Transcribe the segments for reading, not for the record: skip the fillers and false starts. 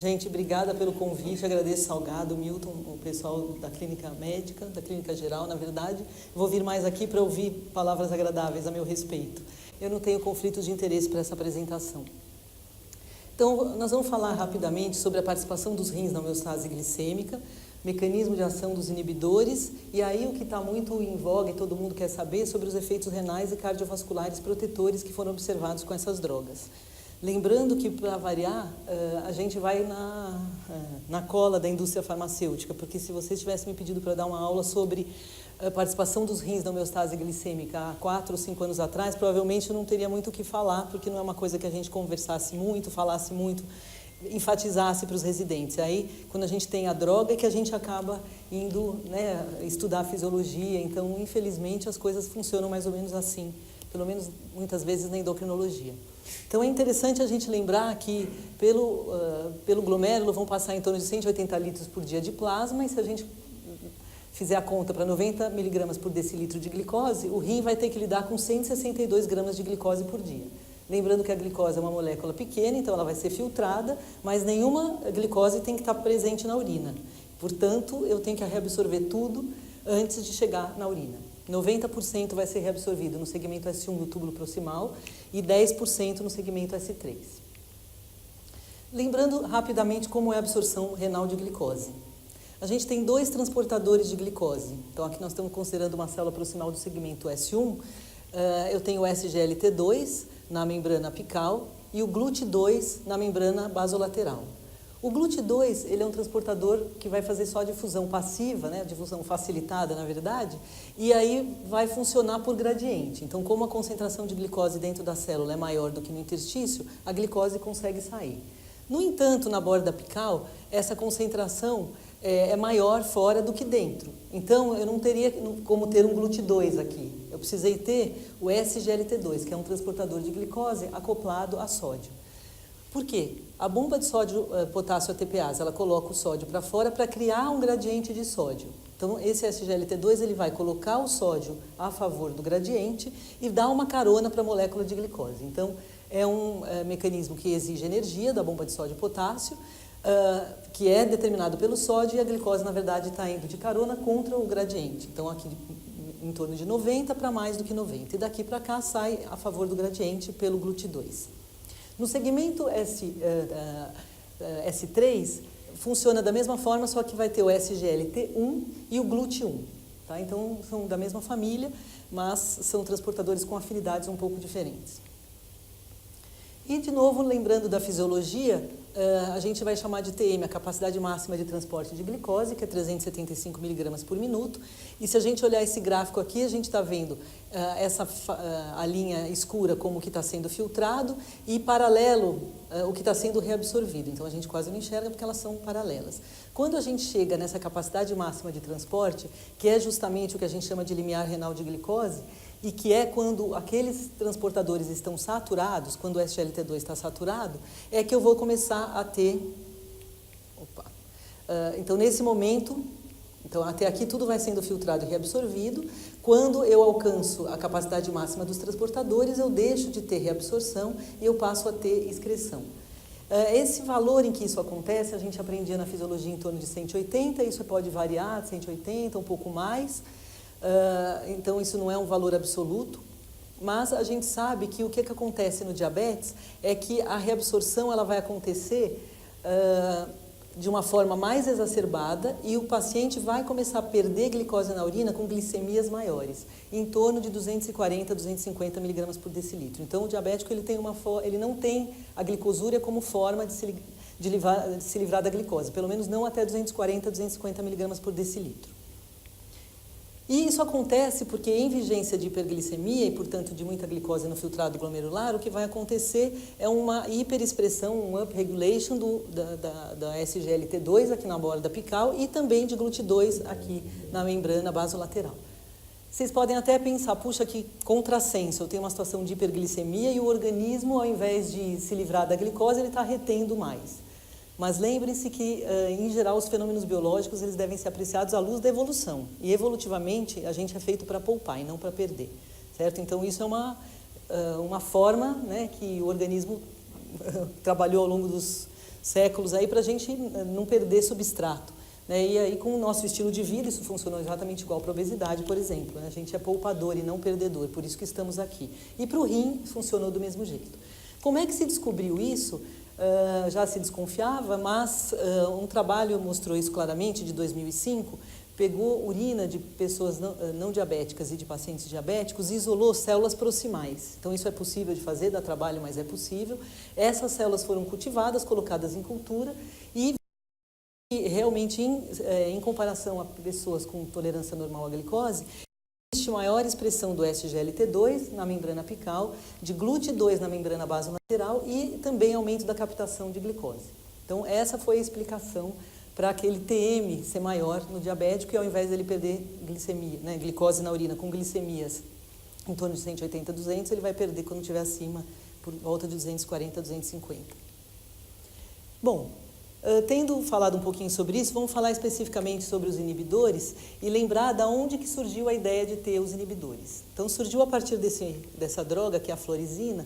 Gente, obrigada pelo convite, agradeço Salgado, Milton, o pessoal da clínica médica, da clínica geral, na verdade. Vou vir mais aqui para ouvir palavras agradáveis a meu respeito. Eu não tenho conflito de interesse para essa apresentação. Então, nós vamos falar rapidamente sobre a participação dos rins na homeostase glicêmica, mecanismo de ação dos inibidores, e aí o que está muito em voga e todo mundo quer saber sobre os efeitos renais e cardiovasculares protetores que foram observados com essas drogas. Lembrando que, para variar, a gente vai na cola da indústria farmacêutica, porque se vocês tivessem me pedido para dar uma aula sobre a participação dos rins na homeostase glicêmica há 4 ou 5 anos atrás, provavelmente eu não teria muito o que falar, porque não é uma coisa que a gente conversasse muito, falasse muito, enfatizasse para os residentes. Aí, quando a gente tem a droga, é que a gente acaba indo, né, estudar a fisiologia. Então, infelizmente, as coisas funcionam mais ou menos assim, pelo menos muitas vezes na endocrinologia. Então, é interessante a gente lembrar que pelo glomérulo vão passar em torno de 180 litros por dia de plasma, e se a gente fizer a conta para 90 miligramas por decilitro de glicose, o rim vai ter que lidar com 162 gramas de glicose por dia. Lembrando que a glicose é uma molécula pequena, então ela vai ser filtrada, mas nenhuma glicose tem que estar presente na urina. Portanto, eu tenho que reabsorver tudo antes de chegar na urina. 90% vai ser reabsorvido no segmento S1 do túbulo proximal e 10% no segmento S3. Lembrando rapidamente como é a absorção renal de glicose. A gente tem 2 transportadores de glicose. Então, aqui nós estamos considerando uma célula proximal do segmento S1. Eu tenho o SGLT2 na membrana apical e o GLUT2 na membrana basolateral. O GLUT2, ele é um transportador que vai fazer só difusão passiva, né, difusão facilitada, na verdade, e aí vai funcionar por gradiente. Então, como a concentração de glicose dentro da célula é maior do que no interstício, a glicose consegue sair. No entanto, na borda apical, essa concentração é maior fora do que dentro. Então, eu não teria como ter um GLUT2 aqui. Eu precisei ter o SGLT2, que é um transportador de glicose acoplado a sódio. Por quê? A bomba de sódio, potássio ATPase, ela coloca o sódio para fora para criar um gradiente de sódio. Então, esse SGLT2 ele vai colocar o sódio a favor do gradiente e dar uma carona para a molécula de glicose. Então, é um mecanismo que exige energia da bomba de sódio potássio, que é determinado pelo sódio, e a glicose, na verdade, está indo de carona contra o gradiente. Então, aqui em torno de 90 para mais do que 90. E daqui para cá sai a favor do gradiente pelo GLUT2. No segmento S3, funciona da mesma forma, só que vai ter o SGLT1 e o GLUT1. Tá? Então, são da mesma família, mas são transportadores com afinidades um pouco diferentes. E, de novo, lembrando da fisiologia, a gente vai chamar de TM, a capacidade máxima de transporte de glicose, que é 375 miligramas por minuto. E se a gente olhar esse gráfico aqui, a gente está vendo a linha escura como que está sendo filtrado e paralelo o que está sendo reabsorvido. Então, a gente quase não enxerga porque elas são paralelas. Quando a gente chega nessa capacidade máxima de transporte, que é justamente o que a gente chama de limiar renal de glicose, e que é quando aqueles transportadores estão saturados, quando o SGLT2 está saturado, é que eu vou começar a ter... Então, nesse momento, então, até aqui tudo vai sendo filtrado e reabsorvido. Quando eu alcanço a capacidade máxima dos transportadores, eu deixo de ter reabsorção e eu passo a ter excreção. Esse valor em que isso acontece, a gente aprendia na fisiologia em torno de 180, isso pode variar de 180, um pouco mais. Então, isso não é um valor absoluto, mas a gente sabe que o que acontece no diabetes é que a reabsorção ela vai acontecer de uma forma mais exacerbada e o paciente vai começar a perder glicose na urina com glicemias maiores, em torno de 240 a 250 miligramas por decilitro. Então, o diabético ele não tem a glicosúria como forma de se livrar da glicose, pelo menos não até 240 a 250 miligramas por decilitro. E isso acontece porque em vigência de hiperglicemia e, portanto, de muita glicose no filtrado glomerular, o que vai acontecer é uma hiperexpressão, um upregulation da SGLT2 aqui na borda apical e também de GLUT2 aqui na membrana basolateral. Vocês podem até pensar, puxa, que contrassenso, eu tenho uma situação de hiperglicemia e o organismo, ao invés de se livrar da glicose, ele está retendo mais. Mas lembrem-se que, em geral, os fenômenos biológicos eles devem ser apreciados à luz da evolução. E, evolutivamente, a gente é feito para poupar e não para perder. Certo? Então, isso é uma forma, né, que o organismo trabalhou ao longo dos séculos aí para a gente não perder substrato. Né? E aí, com o nosso estilo de vida, isso funcionou exatamente igual para a obesidade, por exemplo. Né? A gente é poupador e não perdedor, por isso que estamos aqui. E para o rim, funcionou do mesmo jeito. Como é que se descobriu isso? Já se desconfiava, mas um trabalho mostrou isso claramente, de 2005, pegou urina de pessoas não diabéticas e de pacientes diabéticos e isolou células proximais. Então, isso é possível de fazer, dá trabalho, mas é possível. Essas células foram cultivadas, colocadas em cultura e realmente, em comparação a pessoas com tolerância normal à glicose, existe maior expressão do SGLT2 na membrana apical, de GLUT2 na membrana basolateral e também aumento da captação de glicose. Então, essa foi a explicação para aquele TM ser maior no diabético e ao invés dele perder glicemia, né, glicose na urina com glicemias em torno de 180, 200, ele vai perder quando estiver acima, por volta de 240, 250. Bom, tendo falado um pouquinho sobre isso, vamos falar especificamente sobre os inibidores e lembrar de onde que surgiu a ideia de ter os inibidores. Então, surgiu a partir dessa droga, que é a florizina,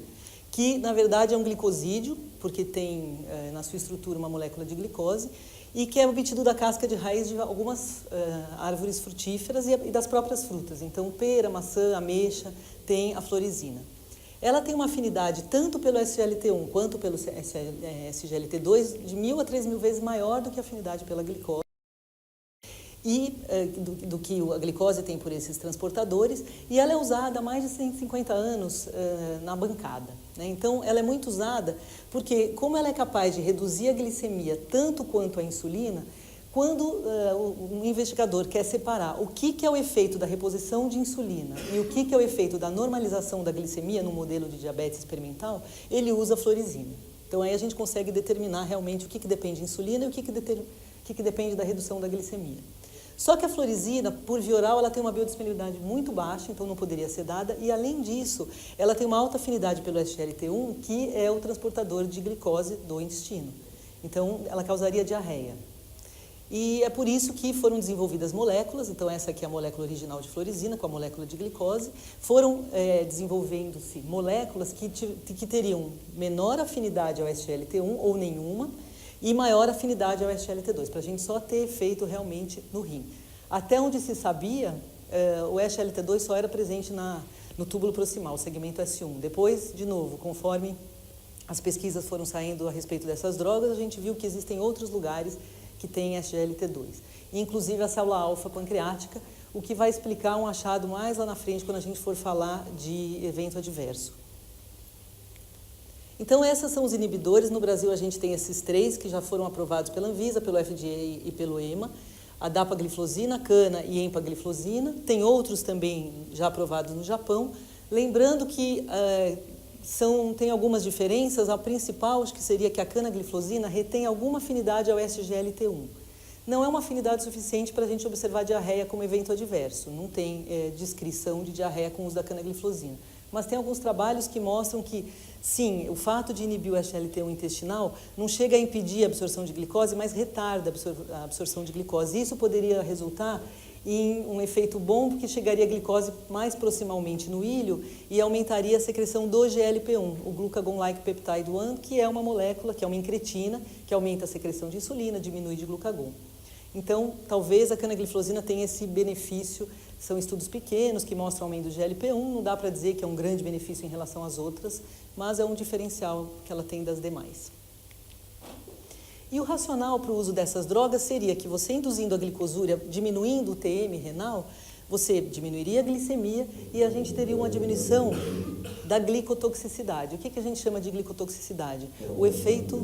que na verdade é um glicosídeo, porque tem na sua estrutura uma molécula de glicose, e que é obtido da casca de raiz de algumas árvores frutíferas e das próprias frutas. Então, pera, maçã, ameixa, tem a florizina. Ela tem uma afinidade tanto pelo SGLT1 quanto pelo SGLT2 de 1.000 a 3.000 vezes maior do que a afinidade pela glicose e do que a glicose tem por esses transportadores, e ela é usada há mais de 150 anos na bancada. Né? Então, ela é muito usada porque, como ela é capaz de reduzir a glicemia tanto quanto a insulina, quando um investigador quer separar o que é o efeito da reposição de insulina e o que é o efeito da normalização da glicemia no modelo de diabetes experimental, ele usa a florizina. Então, aí a gente consegue determinar realmente o que depende de insulina e o que depende da redução da glicemia. Só que a florizina, por via oral, ela tem uma biodisponibilidade muito baixa, então não poderia ser dada, e além disso, ela tem uma alta afinidade pelo SGLT1, que é o transportador de glicose do intestino. Então, ela causaria diarreia. E é por isso que foram desenvolvidas moléculas, então essa aqui é a molécula original de florizina, com a molécula de glicose, foram desenvolvendo-se moléculas que teriam menor afinidade ao SGLT1 ou nenhuma, e maior afinidade ao SGLT2, para a gente só ter efeito realmente no rim. Até onde se sabia, o SGLT2 só era presente no túbulo proximal, segmento S1. Depois, de novo, conforme as pesquisas foram saindo a respeito dessas drogas, a gente viu que existem outros lugares que têm SGLT2, inclusive a célula alfa pancreática, o que vai explicar um achado mais lá na frente quando a gente for falar de evento adverso. Então, esses são os inibidores. No Brasil, a gente tem esses 3 que já foram aprovados pela Anvisa, pelo FDA e pelo EMA, a dapagliflozina, cana e empagliflozina. Tem outros também já aprovados no Japão. Lembrando que tem algumas diferenças. A principal, acho que seria que a canagliflozina retém alguma afinidade ao SGLT1. Não é uma afinidade suficiente para a gente observar diarreia como evento adverso. Não tem descrição de diarreia com o uso da canagliflozina. Mas tem alguns trabalhos que mostram que, sim, o fato de inibir o SGLT1 intestinal não chega a impedir a absorção de glicose, mas retarda a absorção de glicose. Isso poderia resultar em um efeito bom, porque chegaria a glicose mais proximalmente no ilho e aumentaria a secreção do GLP-1, o Glucagon-like peptide 1, que é uma molécula, que é uma incretina, que aumenta a secreção de insulina, diminui de glucagon. Então, talvez a canagliflozina tenha esse benefício. São estudos pequenos que mostram aumento do GLP-1, não dá para dizer que é um grande benefício em relação às outras, mas é um diferencial que ela tem das demais. E o racional para o uso dessas drogas seria que você, induzindo a glicosúria, diminuindo o TM renal, você diminuiria a glicemia e a gente teria uma diminuição da glicotoxicidade. O que a gente chama de glicotoxicidade? O efeito...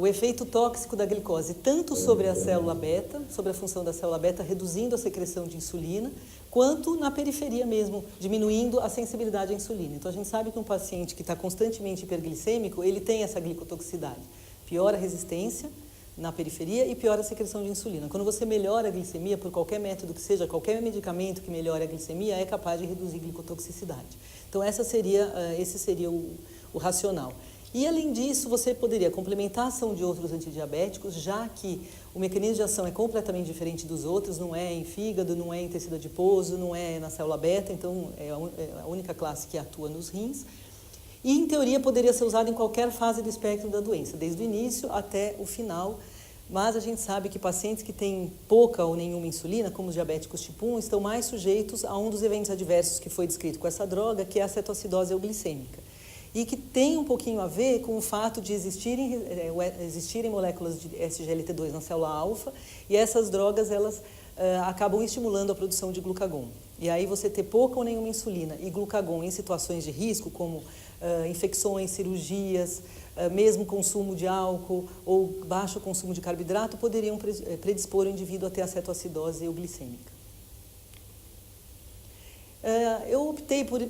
O efeito tóxico da glicose, tanto sobre a célula beta, sobre a função da célula beta, reduzindo a secreção de insulina, quanto na periferia mesmo, diminuindo a sensibilidade à insulina. Então, a gente sabe que um paciente que está constantemente hiperglicêmico, ele tem essa glicotoxicidade. Piora a resistência na periferia e piora a secreção de insulina. Quando você melhora a glicemia, por qualquer método que seja, qualquer medicamento que melhore a glicemia, é capaz de reduzir glicotoxicidade. Então, esse seria o racional. E, além disso, você poderia complementar a ação de outros antidiabéticos, já que o mecanismo de ação é completamente diferente dos outros, não é em fígado, não é em tecido adiposo, não é na célula beta, então é a única classe que atua nos rins. E, em teoria, poderia ser usado em qualquer fase do espectro da doença, desde o início até o final. Mas a gente sabe que pacientes que têm pouca ou nenhuma insulina, como os diabéticos tipo 1, estão mais sujeitos a um dos eventos adversos que foi descrito com essa droga, que é a cetoacidose euglicêmica. E que tem um pouquinho a ver com o fato de existirem moléculas de SGLT2 na célula alfa, e essas drogas, elas acabam estimulando a produção de glucagon. E aí você ter pouca ou nenhuma insulina e glucagon em situações de risco, como infecções, cirurgias, mesmo consumo de álcool ou baixo consumo de carboidrato, poderiam predispor o indivíduo a ter a cetoacidose euglicêmica. Eu optei por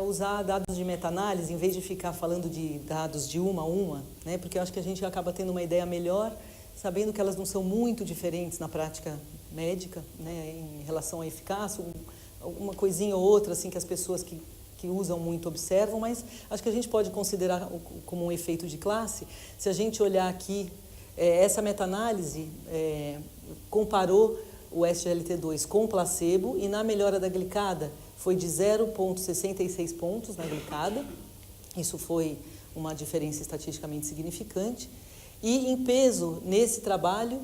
usar dados de meta-análise, em vez de ficar falando de dados de uma a uma, né, porque eu acho que a gente acaba tendo uma ideia melhor, sabendo que elas não são muito diferentes na prática médica, né, em relação à eficácia, uma coisinha ou outra assim, que as pessoas que usam muito observam, mas acho que a gente pode considerar como um efeito de classe. Se a gente olhar aqui, essa meta-análise comparou o SGLT2 com o placebo, e na melhora da glicada foi de 0,66 pontos na glicada. Isso foi uma diferença estatisticamente significante. E em peso, nesse trabalho,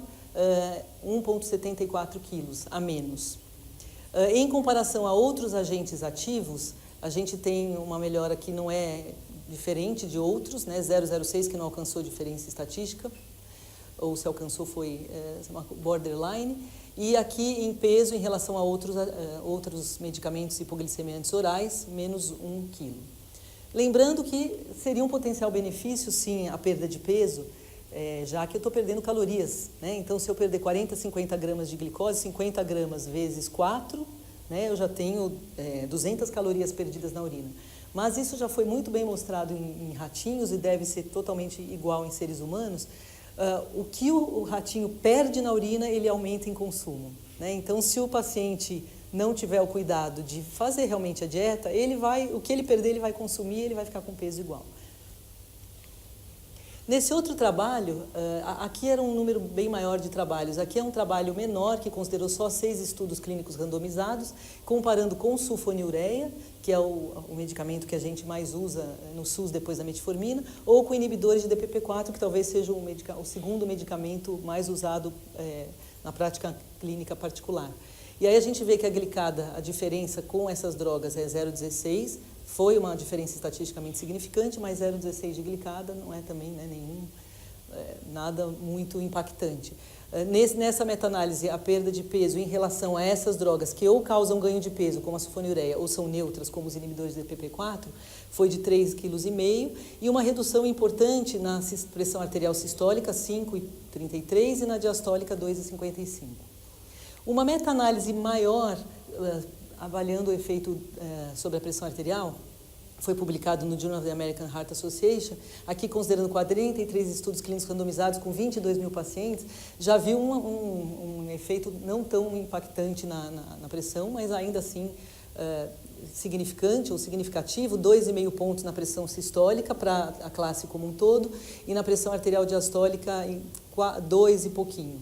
1,74 quilos a menos. Em comparação a outros agentes ativos, a gente tem uma melhora que não é diferente de outros, né? 0,06, que não alcançou diferença estatística, ou se alcançou foi uma borderline. E aqui em peso, em relação a outros medicamentos hipoglicemiantes orais, menos 1 quilo. Lembrando que seria um potencial benefício, sim, a perda de peso, já que eu estou perdendo calorias, né? Então, se eu perder 40, 50 gramas de glicose, 50 gramas vezes 4, né, eu já tenho 200 calorias perdidas na urina. Mas isso já foi muito bem mostrado em ratinhos e deve ser totalmente igual em seres humanos. O que o ratinho perde na urina, ele aumenta em consumo, né? Então, se o paciente não tiver o cuidado de fazer realmente a dieta, o que ele perder, ele vai consumir, ele vai ficar com peso igual. Nesse outro trabalho, aqui era um número bem maior de trabalhos. Aqui é um trabalho menor, que considerou só 6 estudos clínicos randomizados, comparando com sulfonilureia, que é o medicamento que a gente mais usa no SUS depois da metformina, ou com inibidores de DPP-4, que talvez seja o segundo medicamento mais usado na prática clínica particular. E aí a gente vê que a glicada, a diferença com essas drogas é 0,16, foi uma diferença estatisticamente significante, mas 0,16 de glicada não é também, né, nada muito impactante. Nessa meta-análise, a perda de peso em relação a essas drogas que ou causam ganho de peso, como a sulfonilureia, ou são neutras, como os inibidores de DPP-4, foi de 3,5 kg, e uma redução importante na pressão arterial sistólica, 5,33, e na diastólica, 2,55. Uma meta-análise maior, avaliando o efeito sobre a pressão arterial, foi publicado no Journal of the American Heart Association, aqui considerando 43 estudos clínicos randomizados com 22 mil pacientes, já viu um efeito não tão impactante na pressão, mas ainda assim significante ou significativo, 2,5 pontos na pressão sistólica para a classe como um todo, e na pressão arterial diastólica 2 e pouquinho.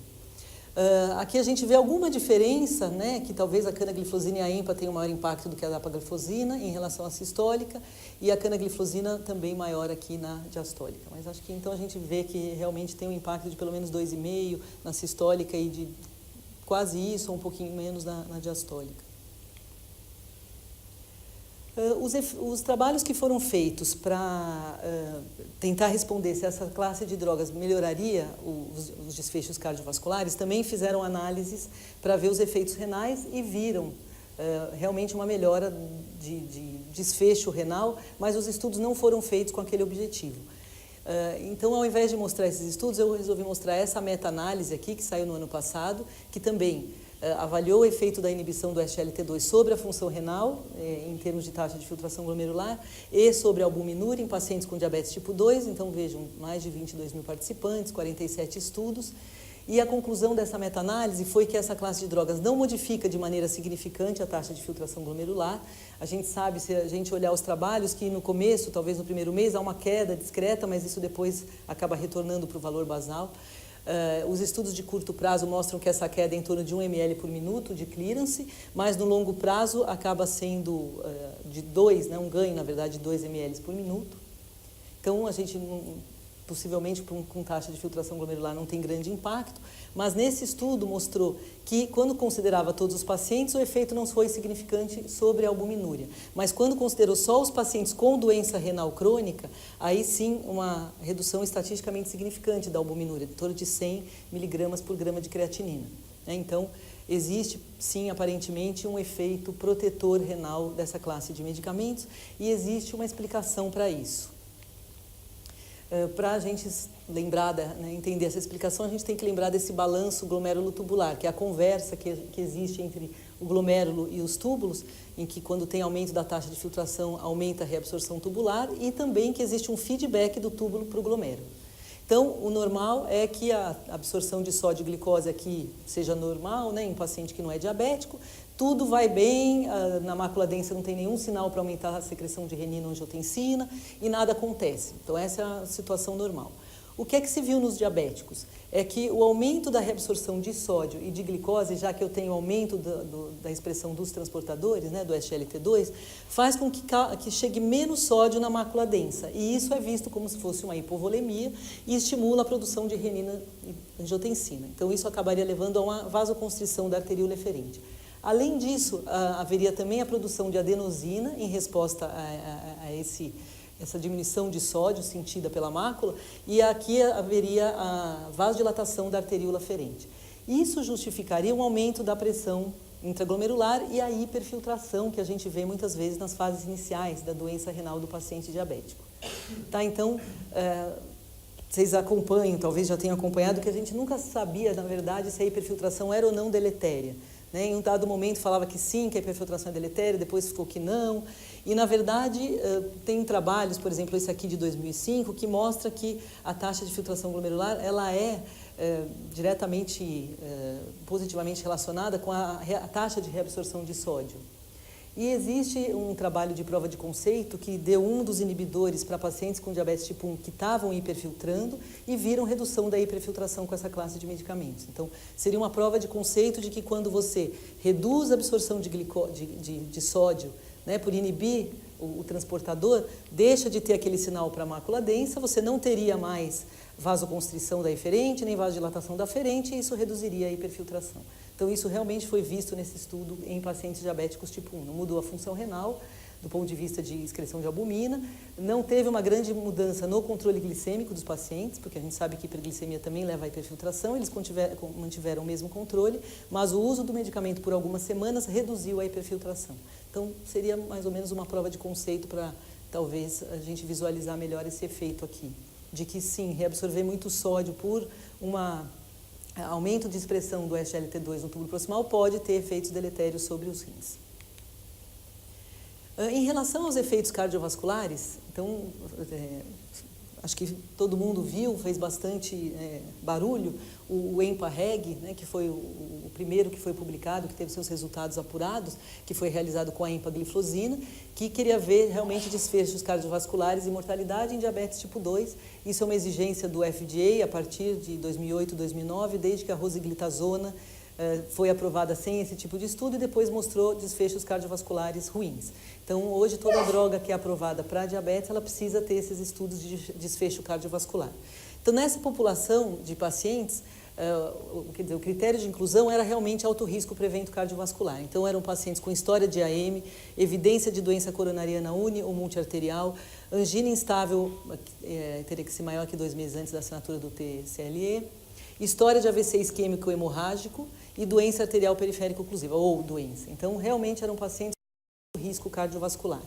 Aqui a gente vê alguma diferença, né, que talvez a canagliflozina e a EMPA tenham maior impacto do que a dapagliflozina em relação à sistólica, e a canagliflozina também maior aqui na diastólica. Mas acho que então a gente vê que realmente tem um impacto de pelo menos 2,5 na sistólica e de quase isso, ou um pouquinho menos na diastólica. Os trabalhos que foram feitos para tentar responder se essa classe de drogas melhoraria os desfechos cardiovasculares, também fizeram análises para ver os efeitos renais e viram realmente uma melhora de desfecho renal, mas os estudos não foram feitos com aquele objetivo. Então, ao invés de mostrar esses estudos, eu resolvi mostrar essa meta-análise aqui, que saiu no ano passado, que também avaliou o efeito da inibição do SGLT2 sobre a função renal, em termos de taxa de filtração glomerular, e sobre a albuminúria em pacientes com diabetes tipo 2. Então, vejam, mais de 22 mil participantes, 47 estudos. E a conclusão dessa meta-análise foi que essa classe de drogas não modifica de maneira significante a taxa de filtração glomerular. A gente sabe, se a gente olhar os trabalhos, que no começo, talvez no primeiro mês, há uma queda discreta, mas isso depois acaba retornando para o valor basal. Os estudos de curto prazo mostram que essa queda é em torno de 1 ml por minuto de clearance, mas no longo prazo acaba sendo de 2, né, um ganho, na verdade, de 2 ml por minuto. Então, a gente possivelmente com taxa de filtração glomerular não tem grande impacto, mas nesse estudo mostrou que quando considerava todos os pacientes, o efeito não foi significante sobre a albuminúria. Mas quando considerou só os pacientes com doença renal crônica, aí sim uma redução estatisticamente significante da albuminúria, em torno de 100 miligramas por grama de creatinina. Então, existe sim, aparentemente, um efeito protetor renal dessa classe de medicamentos e existe uma explicação para isso. Para a gente lembrar, entender essa explicação, a gente tem que lembrar desse balanço glomérulo-tubular, que é a conversa que existe entre o glomérulo e os túbulos, em que quando tem aumento da taxa de filtração, aumenta a reabsorção tubular e também que existe um feedback do túbulo para o glomérulo. Então, o normal é que a absorção de sódio e glicose aqui seja normal, né, em paciente que não é diabético, tudo vai bem, na mácula densa não tem nenhum sinal para aumentar a secreção de renina ou angiotensina e nada acontece. Então, essa é a situação normal. O que é que se viu nos diabéticos? É que o aumento da reabsorção de sódio e de glicose, já que eu tenho aumento da expressão dos transportadores, né, do SGLT2, faz com que chegue menos sódio na mácula densa. E isso é visto como se fosse uma hipovolemia e estimula a produção de renina e angiotensina. Então, isso acabaria levando a uma vasoconstrição da arteríola eferente. Além disso, haveria também a produção de adenosina em resposta a essa diminuição de sódio sentida pela mácula, e aqui haveria a vasodilatação da arteríola ferente. Isso justificaria um aumento da pressão intraglomerular e a hiperfiltração que a gente vê muitas vezes nas fases iniciais da doença renal do paciente diabético. Tá, então, vocês acompanham, talvez já tenham acompanhado, que a gente nunca sabia, na verdade, se a hiperfiltração era ou não deletéria. Em um dado momento falava que sim, que a hiperfiltração é deletéria, depois ficou que não. E, na verdade, tem trabalhos, por exemplo, esse aqui de 2005, que mostra que a taxa de filtração glomerular ela é diretamente, positivamente relacionada com a taxa de reabsorção de sódio. E existe um trabalho de prova de conceito que deu um dos inibidores para pacientes com diabetes tipo 1 que estavam hiperfiltrando e viram redução da hiperfiltração com essa classe de medicamentos. Então, seria uma prova de conceito de que quando você reduz a absorção de sódio, né, por inibir o transportador, deixa de ter aquele sinal para a mácula densa, você não teria mais vasoconstrição da eferente, nem vasodilatação da aferente, e isso reduziria a hiperfiltração. Então, isso realmente foi visto nesse estudo em pacientes diabéticos tipo 1. Não mudou a função renal, do ponto de vista de excreção de albumina, não teve uma grande mudança no controle glicêmico dos pacientes, porque a gente sabe que hiperglicemia também leva à hiperfiltração, eles mantiveram o mesmo controle, mas o uso do medicamento por algumas semanas reduziu a hiperfiltração. Então, seria mais ou menos uma prova de conceito para, talvez, a gente visualizar melhor esse efeito aqui, de que sim, reabsorver muito sódio por aumento de expressão do SGLT2 no túbulo proximal pode ter efeitos deletérios sobre os rins. Em relação aos efeitos cardiovasculares, então, acho que todo mundo viu, fez bastante barulho, o EMPA-REG, né, que foi o primeiro que foi publicado, que teve seus resultados apurados, que foi realizado com a empagliflozina, que queria ver realmente desfechos cardiovasculares e mortalidade em diabetes tipo 2. Isso é uma exigência do FDA a partir de 2008, 2009, desde que a rosiglitazona foi aprovada sem esse tipo de estudo e depois mostrou desfechos cardiovasculares ruins. Então, hoje, toda droga que é aprovada para diabetes, ela precisa ter esses estudos de desfecho cardiovascular. Então, nessa população de pacientes, o critério de inclusão era realmente alto risco para evento cardiovascular. Então, eram pacientes com história de AM, evidência de doença coronariana uni ou multiarterial, angina instável, teria que ser maior que 2 meses antes da assinatura do TCLE, história de AVC isquêmico hemorrágico e doença arterial periférica oclusiva, ou doença. Então, realmente eram pacientes com risco cardiovascular.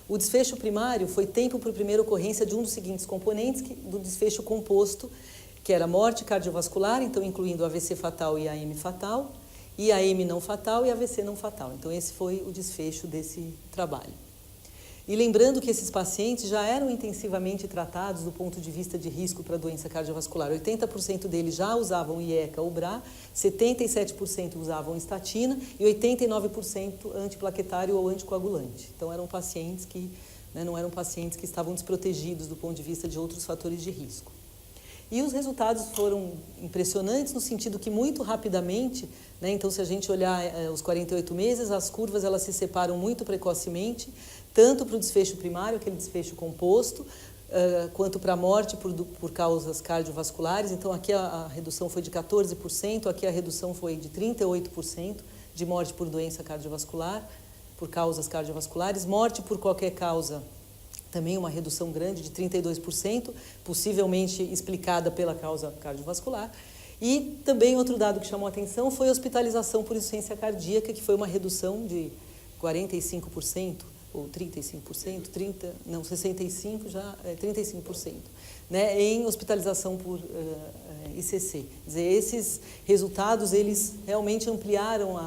O desfecho primário foi tempo para a primeira ocorrência de um dos seguintes componentes do desfecho composto, que era morte cardiovascular, então incluindo AVC fatal e AM fatal, e AM não fatal e AVC não fatal. Então, esse foi o desfecho desse trabalho. E lembrando que esses pacientes já eram intensivamente tratados do ponto de vista de risco para doença cardiovascular. 80% deles já usavam IECA ou BRA, 77% usavam estatina e 89% antiplaquetário ou anticoagulante. Então eram pacientes que, não eram pacientes que estavam desprotegidos do ponto de vista de outros fatores de risco. E os resultados foram impressionantes no sentido que muito rapidamente, então se a gente olhar os 48 meses, as curvas elas se separam muito precocemente, tanto para o desfecho primário, aquele desfecho composto, quanto para a morte por causas cardiovasculares. Então aqui a redução foi de 14%, aqui a redução foi de 38% de morte por doença cardiovascular, por causas cardiovasculares, morte por qualquer causa, também uma redução grande de 32%, possivelmente explicada pela causa cardiovascular. E também outro dado que chamou a atenção foi a hospitalização por insuficiência cardíaca, que foi uma redução de 45%, ou 35%, 65% já, 35%, em hospitalização por ICC. Quer dizer, esses resultados, eles realmente ampliaram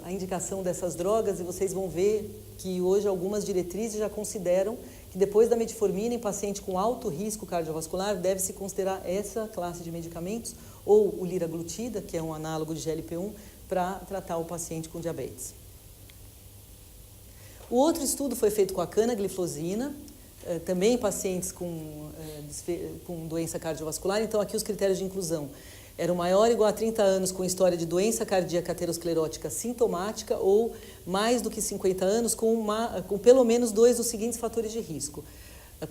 a indicação dessas drogas e vocês vão ver que hoje algumas diretrizes já consideram que depois da metformina em paciente com alto risco cardiovascular deve-se considerar essa classe de medicamentos ou o liraglutida, que é um análogo de GLP-1, para tratar o paciente com diabetes. O outro estudo foi feito com a canagliflozina, também em pacientes com doença cardiovascular. Então aqui os critérios de inclusão eram maior ou igual a 30 anos com história de doença cardíaca aterosclerótica sintomática ou mais do que 50 anos com pelo menos 2 dos seguintes fatores de risco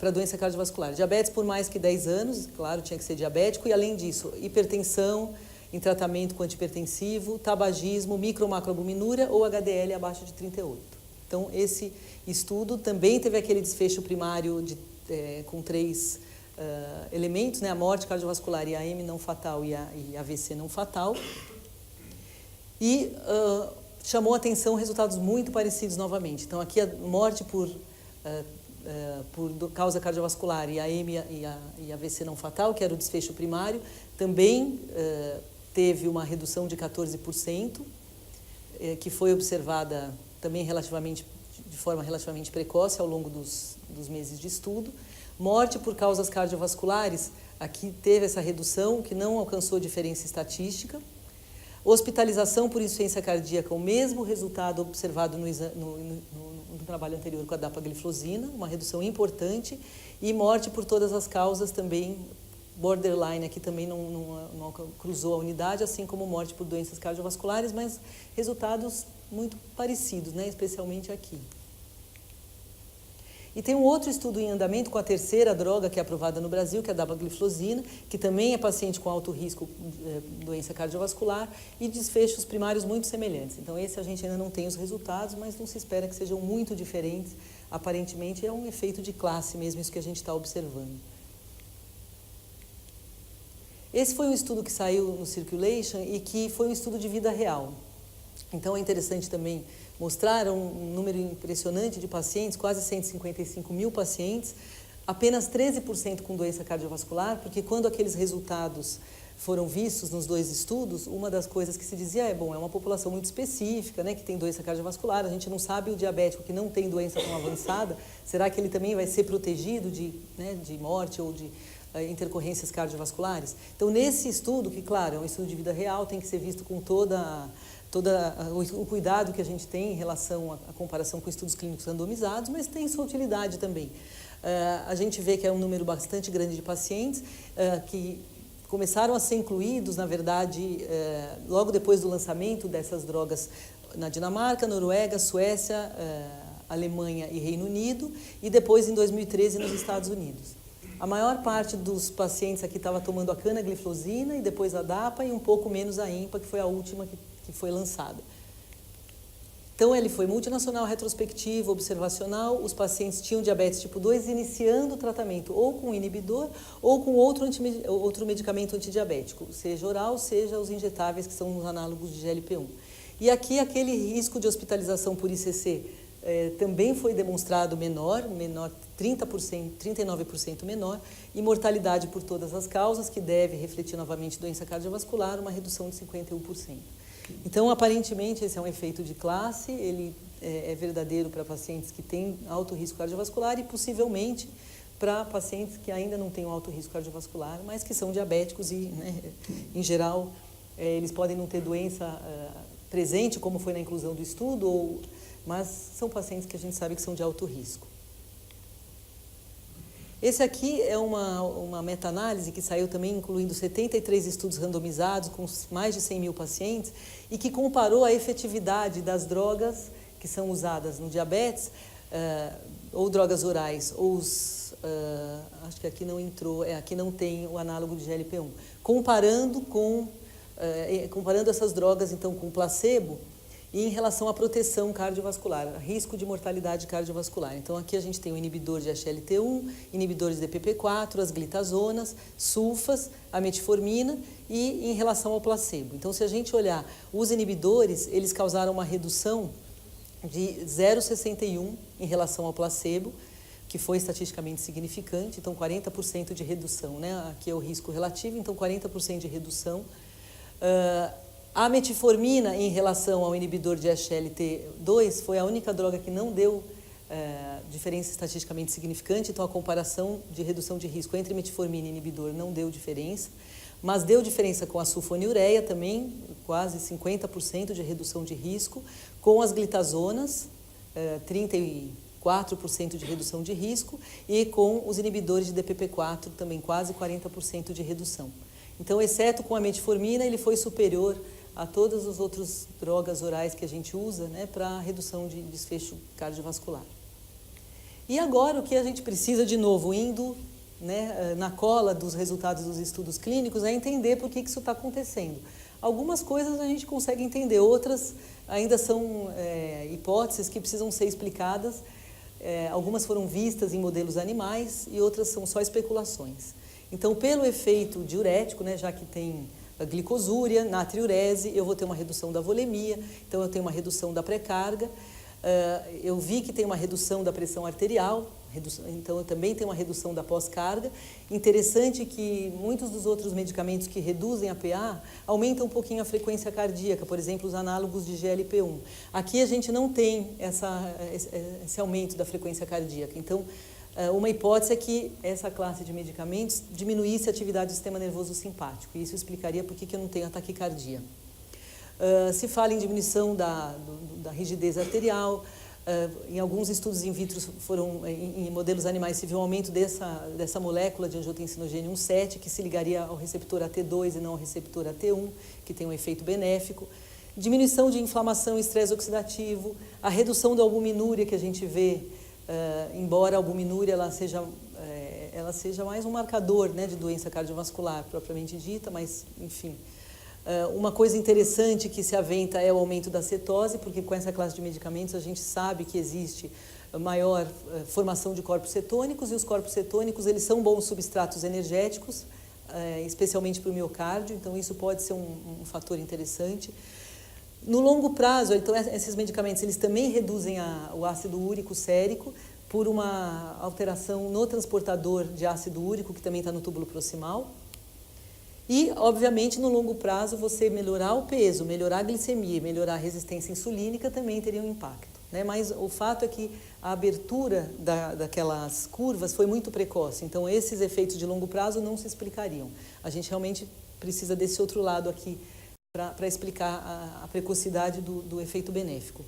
para doença cardiovascular. Diabetes por mais que 10 anos, claro, tinha que ser diabético, e além disso, hipertensão em tratamento com antihipertensivo, tabagismo, micro-macroalbuminúria ou HDL abaixo de 38. Então, esse estudo também teve aquele desfecho primário com 3 elementos, a morte cardiovascular, IAM não fatal e AVC não fatal, e chamou a atenção resultados muito parecidos novamente. Então aqui a morte por causa cardiovascular, IAM e AVC não fatal, que era o desfecho primário, também teve uma redução de 14%, que foi observada também de forma relativamente precoce ao longo dos meses de estudo. Morte por causas cardiovasculares, aqui teve essa redução que não alcançou diferença estatística. Hospitalização por insuficiência cardíaca, o mesmo resultado observado no trabalho anterior com a dapagliflozina, uma redução importante. E morte por todas as causas também, borderline, aqui também não cruzou a unidade, assim como morte por doenças cardiovasculares, mas resultados muito parecidos, especialmente aqui. E tem um outro estudo em andamento com a terceira droga que é aprovada no Brasil, que é a dapagliflozina, que também é paciente com alto risco de doença cardiovascular e desfechos primários muito semelhantes. Então esse a gente ainda não tem os resultados, mas não se espera que sejam muito diferentes. Aparentemente é um efeito de classe mesmo, isso que a gente está observando. Esse foi um estudo que saiu no Circulation e que foi um estudo de vida real. Então é interessante também mostrar um número impressionante de pacientes, quase 155 mil pacientes, apenas 13% com doença cardiovascular, porque quando aqueles resultados foram vistos nos 2 estudos, uma das coisas que se dizia é uma população muito específica, que tem doença cardiovascular, a gente não sabe o diabético que não tem doença tão avançada, será que ele também vai ser protegido de morte ou de intercorrências cardiovasculares? Então, nesse estudo, que claro, é um estudo de vida real, tem que ser visto com todo o cuidado que a gente tem em relação à comparação com estudos clínicos randomizados, mas tem sua utilidade também. A gente vê que é um número bastante grande de pacientes que começaram a ser incluídos, na verdade, logo depois do lançamento dessas drogas na Dinamarca, Noruega, Suécia, Alemanha e Reino Unido, e depois em 2013 nos Estados Unidos. A maior parte dos pacientes aqui estava tomando a canagliflozina e depois a DAPA e um pouco menos a EMPA, que foi a última que foi lançada. Então, ele foi multinacional, retrospectivo, observacional. Os pacientes tinham diabetes tipo 2, iniciando o tratamento ou com inibidor ou com outro medicamento antidiabético, seja oral, seja os injetáveis, que são os análogos de GLP-1. E aqui, aquele risco de hospitalização por ICC também foi demonstrado menor 30%, 39% menor, e mortalidade por todas as causas, que deve refletir novamente doença cardiovascular, uma redução de 51%. Então, aparentemente, esse é um efeito de classe, ele é verdadeiro para pacientes que têm alto risco cardiovascular e possivelmente para pacientes que ainda não têm um alto risco cardiovascular, mas que são diabéticos e, né, em geral, eles podem não ter doença presente, como foi na inclusão do estudo, mas são pacientes que a gente sabe que são de alto risco. Esse aqui é uma meta-análise que saiu também incluindo 73 estudos randomizados com mais de 100 mil pacientes e que comparou a efetividade das drogas que são usadas no diabetes, ou drogas orais, ou acho que aqui não entrou, aqui não tem o análogo de GLP-1, comparando essas drogas então com placebo e em relação à proteção cardiovascular, risco de mortalidade cardiovascular. Então aqui a gente tem o inibidor de SGLT1, inibidores de DPP4, as glitazonas, sulfas, a metformina e em relação ao placebo. Então se a gente olhar os inibidores, eles causaram uma redução de 0,61 em relação ao placebo, que foi estatisticamente significante, então 40% de redução, né? Aqui é o risco relativo, então 40% de redução. A metformina, em relação ao inibidor de SGLT2, foi a única droga que não deu diferença estatisticamente significante, então a comparação de redução de risco entre metformina e inibidor não deu diferença, mas deu diferença com a sulfonilureia também, quase 50% de redução de risco, com as glitazonas, 34% de redução de risco, e com os inibidores de DPP4 também quase 40% de redução. Então, exceto com a metformina, ele foi superior a todas as outras drogas orais que a gente usa, né, para redução de desfecho cardiovascular. E agora o que a gente precisa, de novo, indo, né, na cola dos resultados dos estudos clínicos, é entender por que isso está acontecendo. Algumas coisas a gente consegue entender, outras ainda são hipóteses que precisam ser explicadas. Algumas foram vistas em modelos animais e outras são só especulações. Então, pelo efeito diurético, né, já que tem a glicosúria, natriurese, eu vou ter uma redução da volemia, então eu tenho uma redução da pré-carga, eu vi que tem uma redução da pressão arterial, então eu também tenho uma redução da pós-carga. Interessante que muitos dos outros medicamentos que reduzem a PA aumentam um pouquinho a frequência cardíaca, por exemplo, os análogos de GLP-1. Aqui a gente não tem esse aumento da frequência cardíaca, então uma hipótese é que essa classe de medicamentos diminuísse a atividade do sistema nervoso simpático, e isso explicaria por que eu não tenho a taquicardia. Se fala em diminuição da rigidez arterial, em alguns estudos in vitro em modelos animais se viu um aumento dessa molécula de angiotensinogênio 1,7, que se ligaria ao receptor AT2 e não ao receptor AT1, que tem um efeito benéfico. Diminuição de inflamação e estresse oxidativo, a redução da albuminúria que a gente vê, embora a albuminúria ela seja mais um marcador, né, de doença cardiovascular propriamente dita, mas enfim. Uma coisa interessante que se aventa é o aumento da cetose, porque com essa classe de medicamentos a gente sabe que existe maior formação de corpos cetônicos, e os corpos cetônicos eles são bons substratos energéticos, especialmente para o miocárdio, então isso pode ser um fator interessante. No longo prazo, então, esses medicamentos eles também reduzem o ácido úrico sérico por uma alteração no transportador de ácido úrico, que também está no túbulo proximal. E, obviamente, no longo prazo, você melhorar o peso, melhorar a glicemia, melhorar a resistência insulínica também teria um impacto, né? Mas o fato é que a abertura daquelas curvas foi muito precoce, então esses efeitos de longo prazo não se explicariam. A gente realmente precisa desse outro lado aqui para explicar a precocidade do efeito benéfico.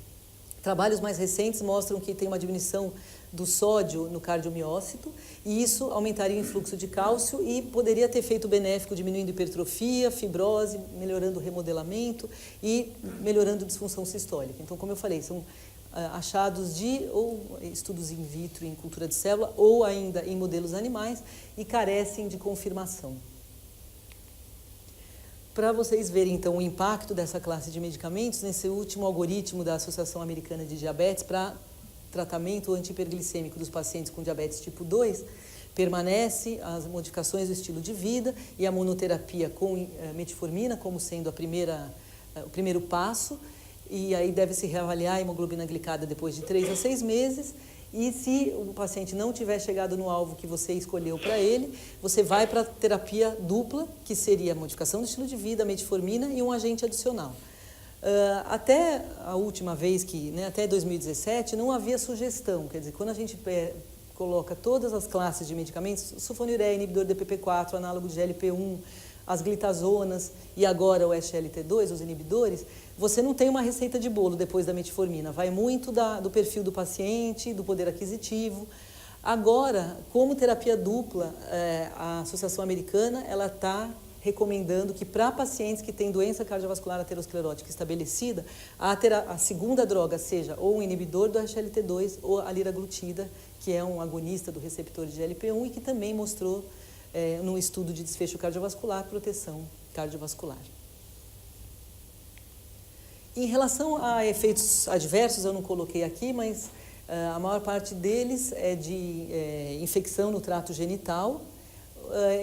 Trabalhos mais recentes mostram que tem uma diminuição do sódio no cardiomiócito e isso aumentaria o influxo de cálcio e poderia ter efeito benéfico diminuindo hipertrofia, fibrose, melhorando o remodelamento e melhorando a disfunção sistólica. Então, como eu falei, são achados ou estudos in vitro em cultura de célula ou ainda em modelos animais e carecem de confirmação. Para vocês verem, então, o impacto dessa classe de medicamentos, nesse último algoritmo da Associação Americana de Diabetes para tratamento antihiperglicêmico dos pacientes com diabetes tipo 2, permanece as modificações do estilo de vida e a monoterapia com metformina como sendo o primeiro passo, e aí deve-se reavaliar a hemoglobina glicada depois de 3 a 6 meses, e se o paciente não tiver chegado no alvo que você escolheu para ele, você vai para a terapia dupla, que seria a modificação do estilo de vida, a metformina e um agente adicional. Até a última vez, até 2017, não havia sugestão. Quer dizer, quando a gente coloca todas as classes de medicamentos, sulfonilureia, inibidor de DPP4, análogo de GLP-1, as glitazonas e agora o SGLT2, os inibidores, você não tem uma receita de bolo depois da metformina. Vai muito do perfil do paciente, do poder aquisitivo. Agora, como terapia dupla, a Associação Americana ela está recomendando que para pacientes que têm doença cardiovascular aterosclerótica estabelecida, a segunda droga seja ou um inibidor do SGLT2 ou a liraglutida, que é um agonista do receptor de GLP-1 e que também mostrou, num estudo de desfecho cardiovascular, proteção cardiovascular. Em relação a efeitos adversos, eu não coloquei aqui, mas a maior parte deles é de infecção no trato genital.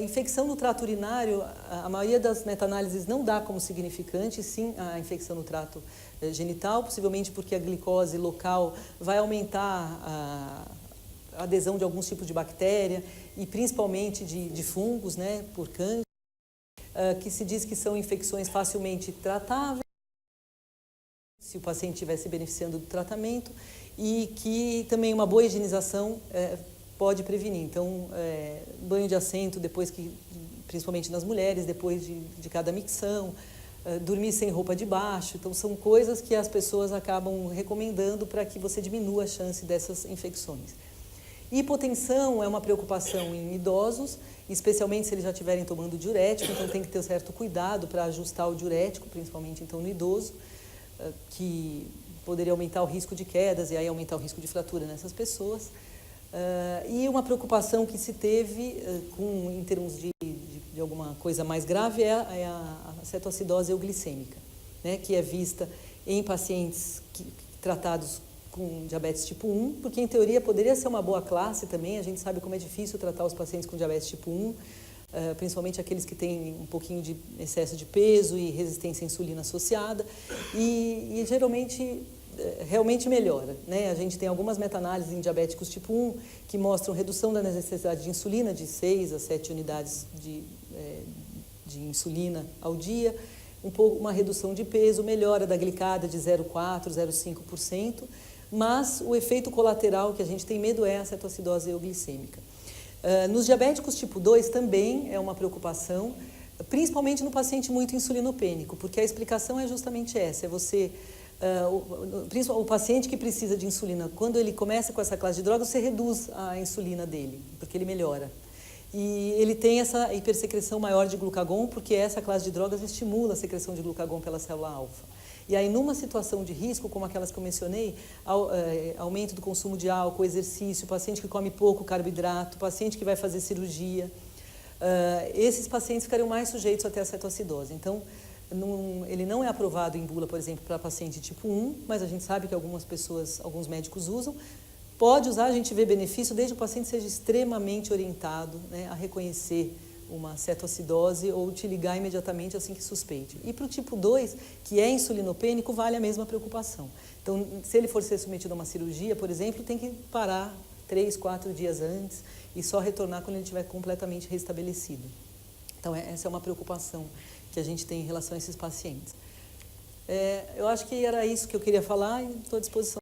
Infecção no trato urinário, a maioria das meta-análises não dá como significante, sim, a infecção no trato genital, possivelmente porque a glicose local vai aumentar a adesão de alguns tipos de bactéria e principalmente de fungos, né, por cândida, que se diz que são infecções facilmente tratáveis, se o paciente estiver se beneficiando do tratamento, e que também uma boa higienização pode prevenir. Então, banho de assento, principalmente nas mulheres, depois de cada micção, dormir sem roupa de baixo. Então, são coisas que as pessoas acabam recomendando para que você diminua a chance dessas infecções. Hipotensão é uma preocupação em idosos, especialmente se eles já estiverem tomando diurético, então tem que ter um certo cuidado para ajustar o diurético, principalmente então no idoso, que poderia aumentar o risco de quedas e aí aumentar o risco de fratura nessas pessoas. E uma preocupação que se teve em termos de alguma coisa mais grave é a cetoacidose euglicêmica, né, que é vista em pacientes tratados com diabetes tipo 1, porque em teoria poderia ser uma boa classe também. A gente sabe como é difícil tratar os pacientes com diabetes tipo 1, principalmente aqueles que têm um pouquinho de excesso de peso e resistência à insulina associada, e geralmente realmente melhora, né? A gente tem algumas meta-análises em diabéticos tipo 1 que mostram redução da necessidade de insulina de 6 a 7 unidades de insulina ao dia, uma redução de peso, melhora da glicada de 0,4, 0,5%, mas o efeito colateral que a gente tem medo é a cetoacidose euglicêmica. Nos diabéticos tipo 2 também é uma preocupação, principalmente no paciente muito insulinopênico, porque a explicação é justamente essa, o paciente que precisa de insulina, quando ele começa com essa classe de drogas, você reduz a insulina dele, porque ele melhora. E ele tem essa hipersecreção maior de glucagon, porque essa classe de drogas estimula a secreção de glucagon pela célula alfa. E aí, numa situação de risco, como aquelas que eu mencionei, aumento do consumo de álcool, exercício, paciente que come pouco carboidrato, paciente que vai fazer cirurgia, esses pacientes ficariam mais sujeitos a ter a cetoacidose. Então, ele não é aprovado em bula, por exemplo, para paciente tipo 1, mas a gente sabe que alguns médicos usam. Pode usar, a gente vê benefício desde que o paciente seja extremamente orientado, né, a reconhecer uma cetoacidose ou te ligar imediatamente assim que suspeite. E para o tipo 2, que é insulinopênico, vale a mesma preocupação. Então, se ele for ser submetido a uma cirurgia, por exemplo, tem que parar 3, 4 dias antes e só retornar quando ele estiver completamente restabelecido. Então, essa é uma preocupação que a gente tem em relação a esses pacientes. Eu acho que era isso que eu queria falar e estou à disposição.